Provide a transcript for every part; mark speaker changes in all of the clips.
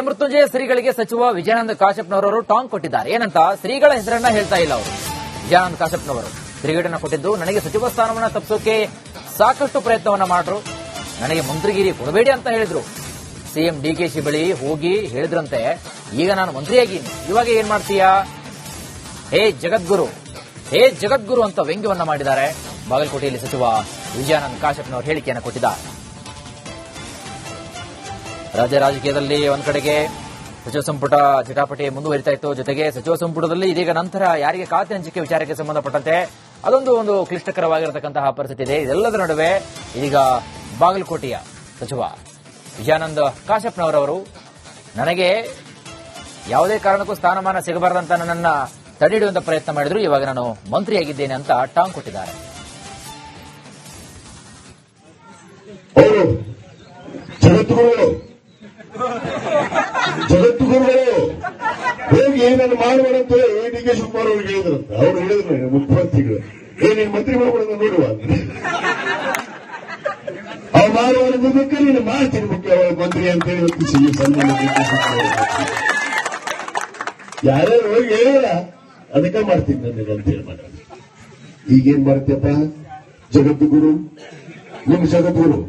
Speaker 1: ಜಯಮೃತ್ಯುಂಜಯ ಶ್ರೀಗಳಿಗೆ ಸಚಿವ ವಿಜಯಾನಂದ ಕಾಶ್ಯಪ್ನವರವರು ಟಾಂಗ್ ಕೊಟ್ಟಿದ್ದಾರೆ. ಏನಂತ ಶ್ರೀಗಳ ಹೆಸರನ್ನ ಹೇಳ್ತಾ ಇಲ್ಲ ಅವರು. ವಿಜಯಾನಂದ ಕಾಶ್ಯಪ್ನವರು ತಿರುಗೇಟನ್ನು ಕೊಟ್ಟಿದ್ದು, ನನಗೆ ಸಚಿವ ಸ್ಥಾನವನ್ನ ತಪ್ಪಿಸೋಕೆ ಸಾಕಷ್ಟು ಪ್ರಯತ್ನವನ್ನ ಮಾಡ್ರು, ನನಗೆ ಮಂತ್ರಿಗಿರಿ ಕೊಡಬೇಡಿ ಅಂತ ಹೇಳಿದ್ರು. ಸಿಎಂ ಡಿಕೆಶಿ ಬಳಿ ಹೋಗಿ ಹೇಳಿದ್ರಂತೆ, ಈಗ ನಾನು ಮಂತ್ರಿಯಾಗಿದ್ದೀನಿ, ಇವಾಗ ಏನ್ ಮಾಡ್ತೀಯಾ, ಹೇ ಜಗದ್ಗುರು ಅಂತ ವ್ಯಂಗ್ಯವನ್ನ ಮಾಡಿದ್ದಾರೆ. ಬಾಗಲಕೋಟೆಯಲ್ಲಿ ಸಚಿವ ವಿಜಯಾನಂದ ಕಾಶ್ಯಪ್ನವರು ಹೇಳಿಕೆಯನ್ನು ಕೊಟ್ಟಿದ್ದಾರೆ. ರಾಜ್ಯ ರಾಜಕೀಯದಲ್ಲಿ ಒಂದ್ ಕಡೆಗೆ ಸಚಿವ ಸಂಪುಟ ಜಟಾಪಟಿ ಮುಂದುವರಿತಾ ಇತ್ತು. ಜೊತೆಗೆ ಸಚಿವ ಸಂಪುಟದಲ್ಲಿ ಇದೀಗ ನಂತರ ಯಾರಿಗೆ ಖಾತೆ ಹಂಚಿಕೆ ವಿಚಾರಕ್ಕೆ ಸಂಬಂಧಪಟ್ಟಂತೆ ಅದೊಂದು ಕ್ಲಿಷ್ಟಕರವಾಗಿರತಕ್ಕಂತಹ ಪರಿಸ್ಥಿತಿ ಇದೆ. ಇದೆಲ್ಲದರ ನಡುವೆ ಇದೀಗ ಬಾಗಲಕೋಟೆಯ ಸಚಿವ ವಿಜಯಾನಂದ ಕಾಶ್ಯಪ್ನವರವರು ನನಗೆ ಯಾವುದೇ ಕಾರಣಕ್ಕೂ ಸ್ಥಾನಮಾನ ಸಿಗಬಾರದಂತ ನನ್ನನ್ನ ತಡೆಹಿಡಿಯುವಂತ ಪ್ರಯತ್ನ ಮಾಡಿದ್ರು, ಇವಾಗ ನಾನು ಮಂತ್ರಿಯಾಗಿದ್ದೇನೆ ಅಂತ ಟಾಂಗ್ ಕೊಟ್ಟಿದ್ದಾರೆ.
Speaker 2: ಜಗದ್ಗುರುಗಳು ಹೋಗಿ ಏನನ್ನು ಮಾಡುವಂತ ಡಿ ಕೆ ಶಿವಕುಮಾರ್ ಅವ್ರಿಗೆ ಹೇಳಿದ್ರಂತ. ಅವ್ರು ಹೇಳಿದ್ರು ಮುಖ್ಯಮಂತ್ರಿಗಳು, ನೀನು ಮಂತ್ರಿ ಮಾಡ್ಬಿಡೋದು ನೋಡುವ, ಅವ್ರು ಮಾಡುವಂತ ನೀನು ಮಾಡ್ತೀನಿ ಮುಖ್ಯ ಮಂತ್ರಿ ಅಂತ ಹೇಳಿ ಸನ್ಮಾನ ಯಾರ್ಯಾರು ಹೋಗಿ ಹೇಳಿಲ್ಲ, ಅದಕ್ಕೆ ಮಾಡ್ತೀನಿ ನನಗೆ ಅಂತ ಹೇಳಿ ಮಾತಾಡ. ಈಗೇನ್ ಮಾಡ್ತೀಯಪ್ಪ ಜಗದ್ಗುರು, ನಿಮ್ ಜಗದ್ಗುರು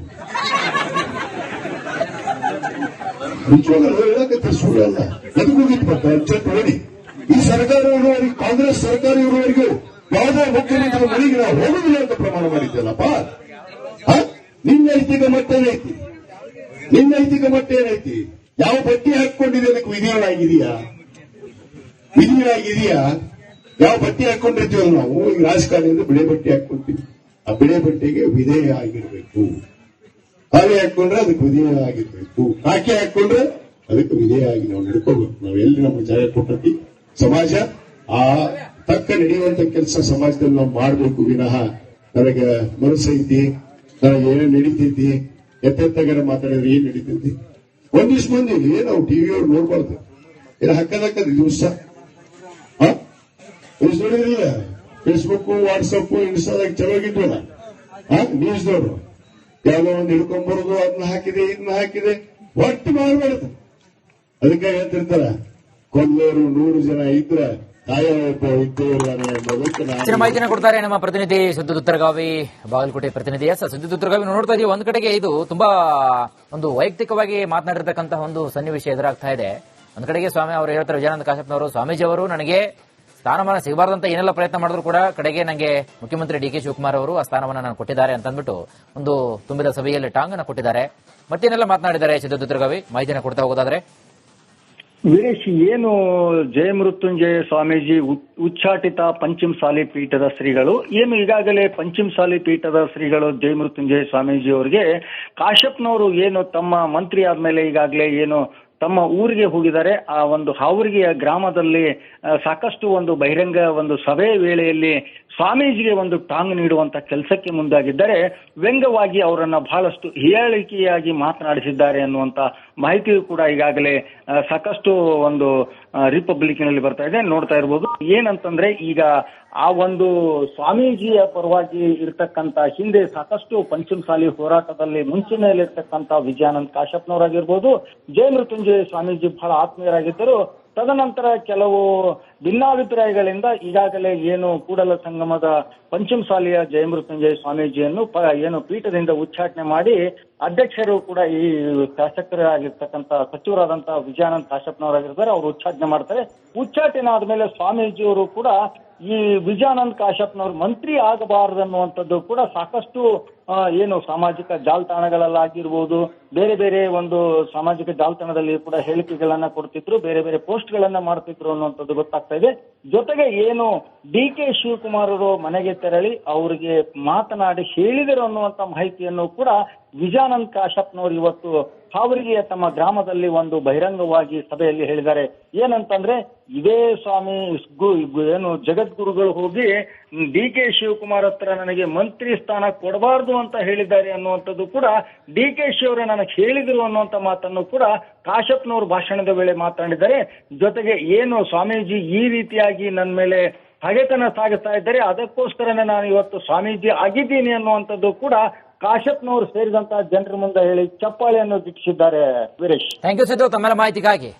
Speaker 2: ನಿಜವಾಗ್ಲೂ ಹೇಳಕತ್ತೆ, ಸುಳ್ಳಲ್ಲ. ಎದಕ್ಕೆ ಹೋಗಿತ್ತು ಅರ್ಜೆಂಟ್ ನೋಡಿ. ಈ ಸರ್ಕಾರ ಇರುವವರೆಗೆ, ಕಾಂಗ್ರೆಸ್ ಸರ್ಕಾರ ಇರುವವರೆಗೂ ಯಾವುದೇ ಮುಖ್ಯಮಂತ್ರಿ ಮನೆಗೆ ನಾವು ಹೋಗುದಿಲ್ಲ ಅಂತ ಪ್ರಮಾಣ ಮಾಡಿದ್ದೇನಪ್ಪ. ನಿನ್ನ ನೈತಿಕ ಮಟ್ಟ ಏನೈತಿ? ನಿನ್ನ ನೈತಿಕ ಮಟ್ಟ ಏನೈತಿ? ಯಾವ ಬಟ್ಟೆ ಹಾಕೊಂಡಿದೆ ಅದಕ್ಕೆ ವಿಧಿಗಳಾಗಿದೆಯಾ? ಯಾವ ಬಟ್ಟೆ ಹಾಕೊಂಡಿರ್ತೀವಲ್ಲ ನಾವು, ಈಗ ರಾಜಕಾರಣಿಯಿಂದ ಬಿಳೆ ಬಟ್ಟೆ ಹಾಕೊಂತೀವಿ, ಆ ಬಿಳೆ ಬಟ್ಟೆಗೆ ವಿಧೇಯ ಆಗಿರ್ಬೇಕು. ಹಾಗೆ ಹಾಕೊಂಡ್ರೆ ಅದಕ್ಕೆ ವಿಧೇಯ ಆಗಿರ್ಬೇಕು, ಕಾಕಿ ಹಾಕೊಂಡ್ರೆ ಅದಕ್ಕೆ ವಿಧೇಯ ಆಗಿ ನಾವು ನಡ್ಕೋಬೇಕು. ನಾವು ಎಲ್ಲಿ ನಮ್ಮ ಜಾಗ ಕೊಟ್ಟತಿ ಸಮಾಜ ಆ ತಕ್ಕ ನಡೆಯುವಂತ ಕೆಲಸ ಸಮಾಜದಲ್ಲಿ ನಾವು ಮಾಡಬೇಕು. ವಿನಃ ನನಗೆ ಮನಸ್ಸೈತಿ, ನನಗೆ ಏನೇ ನಡೀತೈತಿ, ಎತ್ತೆತ್ತಾಗ ಮಾತಾಡಿದ್ರೆ ಏನ್ ನಡೀತೈತಿ. ಒಂದಿಷ್ಟು ಮಂದಿ ನಾವು ಟಿವಿಯವ್ರು ನೋಡ್ಬಾರ್ದು, ಏನು ಹಕ್ಕದಕ್ಕದ ದಿವಸ ನೋಡಿದ್ರಿಲ್ಲ, ಫೇಸ್ಬುಕ್, ವಾಟ್ಸಪ್, ಇನ್ಸ್ಟಾದಾಗ ಚಲೋಗಿದ್ವಲ್ಲ ನ್ಯೂಸ್ದವ್ರು ಯಾವುದೋ ಒಂದು ಹಿಡ್ಕೊಂಡ್ಬರೋದು, ಅದನ್ನ ಹಾಕಿದೆ ಇದನ್ನ ಹಾಕಿದೆ, ಒಟ್ಟು ಮಾಡಬಾರ್ದು. ಅದಕ್ಕೆ ಹೇಳ್ತಿರ್ತಾರ, ಕೊಲ್ಲೋರು 100 ಜನ ಇದ್ರೆ
Speaker 1: ಹೆಚ್ಚಿನ ಮಾಹಿತಿಯನ್ನು ಕೊಡ್ತಾರೆ ನಮ್ಮ ಪ್ರತಿನಿಧಿ ಸಿದ್ದು ದುತ್ತರಗಾವಿ, ಬಾಗಲಕೋಟೆ ಪ್ರತಿನಿಧಿ. ಸಿದ್ದು ದುತ್ತರಗಾವಿ ನೋಡ್ತಾ ಇದೀವಿ, ಒಂದ್ ಕಡೆಗೆ ಇದು ತುಂಬಾ ಒಂದು ವೈಯಕ್ತಿಕವಾಗಿ ಮಾತನಾಡಿರ್ತಕ್ಕಂತಹ ಒಂದು ಸನ್ನಿವೇಶ ಎದುರಾಗ್ತಾ ಇದೆ. ಒಂದ್ ಕಡೆಗೆ ಸ್ವಾಮಿ ಅವರು ಹೇಳ್ತಾರೆ, ವಿಜಯಾನಂದ ಕಾಶ್ಯಪ್ನವರು, ಸ್ವಾಮೀಜಿ ಅವರು ನನಗೆ ಸ್ಥಾನಮಾನ ಸಿಗಬಾರ್ದಂತ ಏನೆಲ್ಲ ಪ್ರಯತ್ನ ಮಾಡಿದ್ರು ಕೂಡ ಕಡೆಗೆ ನನಗೆ ಮುಖ್ಯಮಂತ್ರಿ ಡಿ ಕೆ ಶಿವಕುಮಾರ್ ಅವರು ಆ ಸ್ಥಾನವನ್ನು ನಾನು ಕೊಟ್ಟಿದ್ದಾರೆ ಅಂತ ಅಂದ್ಬಿಟ್ಟು ಒಂದು ತುಂಬಿದ ಸಭೆಯಲ್ಲಿ ಟಾಂಗ್ ಅನ್ನು ಕೊಟ್ಟಿದ್ದಾರೆ. ಮತ್ತೇನೆಲ್ಲ ಮಾತನಾಡಿದ್ದಾರೆ ಸಿದ್ದು ದುತ್ತರಗಾವಿ, ಮಾಹಿತಿಯನ್ನು ಕೊಡ್ತಾ ಹೋಗೋದಾದ್ರೆ.
Speaker 3: ವೀರೇಶ್, ಏನು ಜಯಮೃತ್ಯುಂಜಯ ಸ್ವಾಮೀಜಿ ಉಚ್ಚಾಟಿತ ಪಂಚಮಸಾಲಿ ಪೀಠದ ಶ್ರೀಗಳು, ಏನು ಈಗಾಗಲೇ ಪಂಚಮಸಾಲಿ ಪೀಠದ ಶ್ರೀಗಳು ಜಯಮೃತ್ಯುಂಜಯ ಸ್ವಾಮೀಜಿ ಅವರಿಗೆ ಕಾಶ್ಯಪ್ನವರು ಏನು ತಮ್ಮ ಮಂತ್ರಿ ಆದ್ಮೇಲೆ ಈಗಾಗಲೇ ಏನು ತಮ್ಮ ಊರಿಗೆ ಹೋಗಿದ್ದಾರೆ. ಆ ಒಂದು ಹಾವರ್ಗಿಯ ಗ್ರಾಮದಲ್ಲಿ ಸಾಕಷ್ಟು ಒಂದು ಬಹಿರಂಗ ಒಂದು ಸಭೆ ವೇಳೆಯಲ್ಲಿ ಸ್ವಾಮೀಜಿಗೆ ಒಂದು ಟಾಂಗ್ ನೀಡುವಂತ ಕೆಲಸಕ್ಕೆ ಮುಂದಾಗಿದ್ದಾರೆ. ವ್ಯಂಗ್ಯವಾಗಿ ಅವರನ್ನ ಬಹಳಷ್ಟು ಹೀಯಾಳಿಕೆಯಾಗಿ ಮಾತನಾಡಿಸಿದ್ದಾರೆ ಅನ್ನುವಂತ ಮಾಹಿತಿಯು ಕೂಡ ಈಗಾಗಲೇ ಸಾಕಷ್ಟು ಒಂದು ರಿಪಬ್ಲಿಕ್ನಲ್ಲಿ ಬರ್ತಾ ಇದೆ, ನೋಡ್ತಾ ಇರಬಹುದು. ಏನಂತಂದ್ರೆ ಈಗ ಆ ಒಂದು ಸ್ವಾಮೀಜಿಯ ಪರವಾಗಿ ಇರ್ತಕ್ಕಂತ ಹಿಂದೆ ಸಾಕಷ್ಟು ಪಂಚಮಸಾಲಿ ಹೋರಾಟದಲ್ಲಿ ಮುಂಚೂಣಿಯಲ್ಲಿರ್ತಕ್ಕಂತ ವಿಜಯಾನಂದ ಕಾಶ್ಯಪ್ನವರಾಗಿರ್ಬೋದು, ಜಯಮೃತ್ಯುಂಜಯ ಸ್ವಾಮೀಜಿ ಬಹಳ ಆತ್ಮೀಯರಾಗಿದ್ದರು. ತದನಂತರ ಕೆಲವು ಭಿನ್ನಾಭಿಪ್ರಾಯಗಳಿಂದ ಈಗಾಗಲೇ ಏನು ಕೂಡಲ ಸಂಗಮದ ಪಂಚಮಸಾಲಿಯ ಜಯಮೃತ್ಯುಂಜಯ ಸ್ವಾಮೀಜಿಯನ್ನು ಏನು ಪೀಠದಿಂದ ಉಚ್ಚಾಟನೆ ಮಾಡಿ ಅಧ್ಯಕ್ಷರು ಕೂಡ ಈ ಶಾಸಕರಾಗಿರ್ತಕ್ಕಂಥ ಸಚಿವರಾದಂತಹ ವಿಜಯಾನಂದ ಕಾಶ್ಯಪ್ನವರಾಗಿರ್ತಾರೆ, ಅವರು ಉಚ್ಚಾಟನೆ ಮಾಡ್ತಾರೆ. ಉಚ್ಚಾಟನೆ ಆದ್ಮೇಲೆ ಸ್ವಾಮೀಜಿಯವರು ಕೂಡ ಈ ವಿಜಯಾನಂದ ಕಾಶ್ಯಪ್ನವರು ಮಂತ್ರಿ ಆಗಬಾರದನ್ನುವಂಥದ್ದು ಕೂಡ ಸಾಕಷ್ಟು ಏನು ಸಾಮಾಜಿಕ ಜಾಲತಾಣಗಳಲ್ಲಾಗಿರ್ಬೋದು, ಬೇರೆ ಬೇರೆ ಒಂದು ಸಾಮಾಜಿಕ ಜಾಲತಾಣದಲ್ಲಿ ಕೂಡ ಹೇಳಿಕೆಗಳನ್ನ ಕೊಡ್ತಿದ್ರು, ಬೇರೆ ಬೇರೆ ಪೋಸ್ಟ್ ಗಳನ್ನ ಮಾಡ್ತಿದ್ರು ಅನ್ನುವಂಥದ್ದು ಗೊತ್ತಾಗ್ತಾ ಇದೆ. ಜೊತೆಗೆ ಏನು ಡಿ ಕೆ ಶಿವಕುಮಾರ್ ಅವರು ಮನೆಗೆ ತೆರಳಿ ಅವರಿಗೆ ಮಾತನಾಡಿ ಹೇಳಿದರು ಅನ್ನುವಂತ ಮಾಹಿತಿಯನ್ನು ಕೂಡ ವಿಜಯಾನಂದ ಕಾಶ್ಯಪ್ನವರು ಇವತ್ತು ಹಾವರ್ಗಿಯ ತಮ್ಮ ಗ್ರಾಮದಲ್ಲಿ ಒಂದು ಬಹಿರಂಗವಾಗಿ ಸಭೆಯಲ್ಲಿ ಹೇಳಿದ್ದಾರೆ. ಏನಂತಂದ್ರೆ, ಇದೇ ಸ್ವಾಮಿ ಏನು ಜಗದ್ಗುರುಗಳು ಹೋಗಿ ಡಿ ಕೆ ಶಿವಕುಮಾರ್ ಹತ್ರ ನನಗೆ ಮಂತ್ರಿ ಸ್ಥಾನ ಕೊಡಬಾರ್ದು ಅಂತ ಹೇಳಿದ್ದಾರೆ ಅನ್ನುವಂಥದ್ದು ಕೂಡ ಡಿ ಕೆ ಶಿ ಅವರು ನನಗೆ ಹೇಳಿದ್ರು ಅನ್ನುವಂತ ಮಾತನ್ನು ಕೂಡ ಕಾಶ್ಯಪ್ನವರು ಭಾಷಣದ ವೇಳೆ ಮಾತನಾಡಿದ್ದಾರೆ. ಜೊತೆಗೆ ಏನು ಸ್ವಾಮೀಜಿ ಈ ರೀತಿಯಾಗಿ ನನ್ನ ಮೇಲೆ ಹಗೆತನ ಸಾಗಿಸ್ತಾ ಇದ್ದಾರೆ, ಅದಕ್ಕೋಸ್ಕರನೇ ನಾನು ಇವತ್ತು ಸ್ವಾಮೀಜಿ ಆಗಿದ್ದೀನಿ ಅನ್ನುವಂಥದ್ದು ಕೂಡ ಕಾಶ್ಯಪ್ನವರು ಸೇರಿದಂತಹ ಜನರ ಮುಂದೆ ಹೇಳಿ ಚಪ್ಪಾಳೆಯನ್ನು ಗಿಟ್ಟಿಸಿದ್ದಾರೆ. ವೀರೇಶ್,
Speaker 1: ಥ್ಯಾಂಕ್ ಯು ಸಿದ್ದು ತಮ್ಮೆಲ್ಲ ಮಾಹಿತಿಗಾಗಿ.